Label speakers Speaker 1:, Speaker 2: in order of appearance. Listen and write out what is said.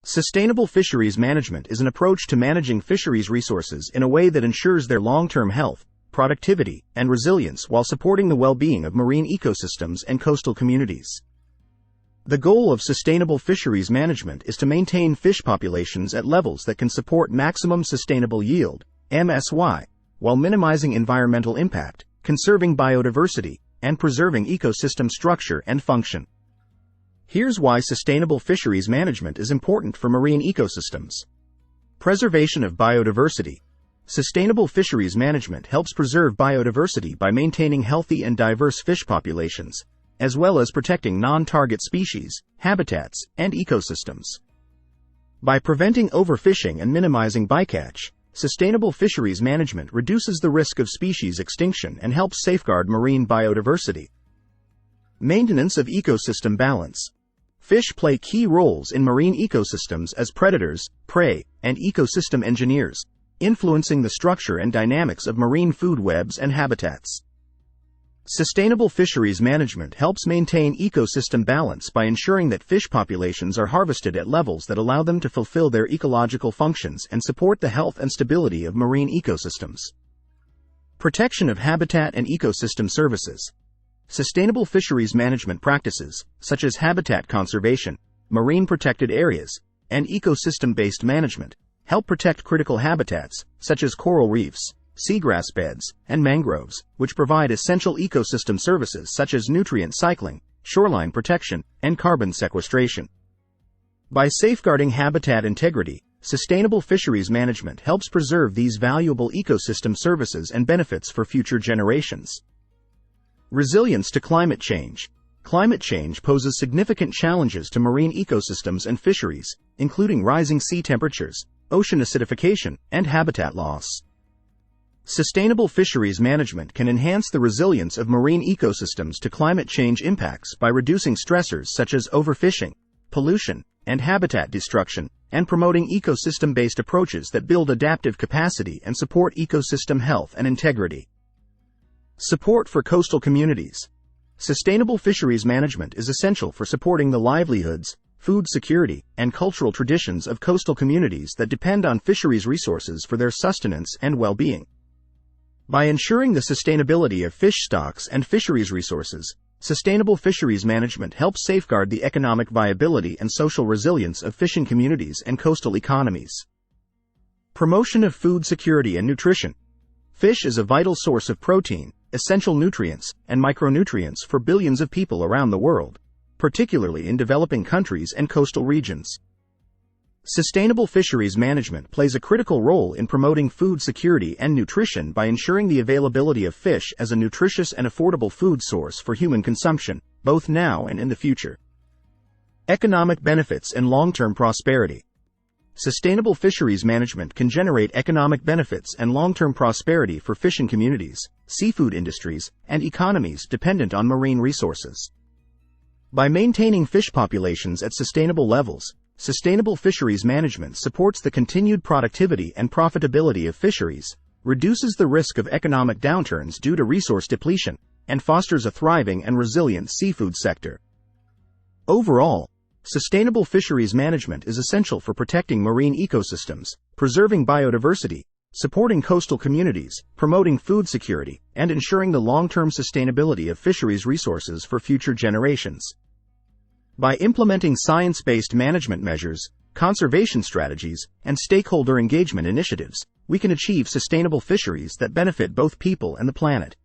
Speaker 1: Sustainable fisheries management is an approach to managing fisheries resources in a way that ensures their long-term health, productivity, and resilience while supporting the well-being of marine ecosystems and coastal communities. The goal of sustainable fisheries management is to maintain fish populations at levels that can support maximum sustainable yield, MSY, while minimizing environmental impact, conserving biodiversity, and preserving ecosystem structure and function. Here's why sustainable fisheries management is important for marine ecosystems. Preservation of biodiversity. Sustainable fisheries management helps preserve biodiversity by maintaining healthy and diverse fish populations, as well as protecting non-target species, habitats, and ecosystems. By preventing overfishing and minimizing bycatch, sustainable fisheries management reduces the risk of species extinction and helps safeguard marine biodiversity. Maintenance of ecosystem balance. Fish play key roles in marine ecosystems as predators, prey, and ecosystem engineers, influencing the structure and dynamics of marine food webs and habitats. Sustainable fisheries management helps maintain ecosystem balance by ensuring that fish populations are harvested at levels that allow them to fulfill their ecological functions and support the health and stability of marine ecosystems. Protection of habitat and ecosystem services. Sustainable fisheries management practices, such as habitat conservation, marine protected areas, and ecosystem-based management, help protect critical habitats, such as coral reefs, seagrass beds, and mangroves, which provide essential ecosystem services such as nutrient cycling, shoreline protection, and carbon sequestration. By safeguarding habitat integrity, sustainable fisheries management helps preserve these valuable ecosystem services and benefits for future generations. Resilience to climate change. Climate change poses significant challenges to marine ecosystems and fisheries, including rising sea temperatures, ocean acidification, and habitat loss. Sustainable fisheries management can enhance the resilience of marine ecosystems to climate change impacts by reducing stressors such as overfishing, pollution, and habitat destruction, and promoting ecosystem-based approaches that build adaptive capacity and support ecosystem health and integrity. Support for coastal communities. Sustainable fisheries management is essential for supporting the livelihoods, food security, and cultural traditions of coastal communities that depend on fisheries resources for their sustenance and well-being. By ensuring the sustainability of fish stocks and fisheries resources, sustainable fisheries management helps safeguard the economic viability and social resilience of fishing communities and coastal economies. Promotion of food security and nutrition. Fish is a vital source of protein, essential nutrients, and micronutrients for billions of people around the world, particularly in developing countries and coastal regions. Sustainable fisheries management plays a critical role in promoting food security and nutrition by ensuring the availability of fish as a nutritious and affordable food source for human consumption, both now and in the future. Economic benefits and long-term prosperity. Sustainable fisheries management can generate economic benefits and long-term prosperity for fishing communities, seafood industries, and economies dependent on marine resources. By maintaining fish populations at sustainable levels, sustainable fisheries management supports the continued productivity and profitability of fisheries, reduces the risk of economic downturns due to resource depletion, and fosters a thriving and resilient seafood sector. Overall, sustainable fisheries management is essential for protecting marine ecosystems, preserving biodiversity, supporting coastal communities, promoting food security, and ensuring the long-term sustainability of fisheries resources for future generations. By implementing science-based management measures, conservation strategies, and stakeholder engagement initiatives, we can achieve sustainable fisheries that benefit both people and the planet.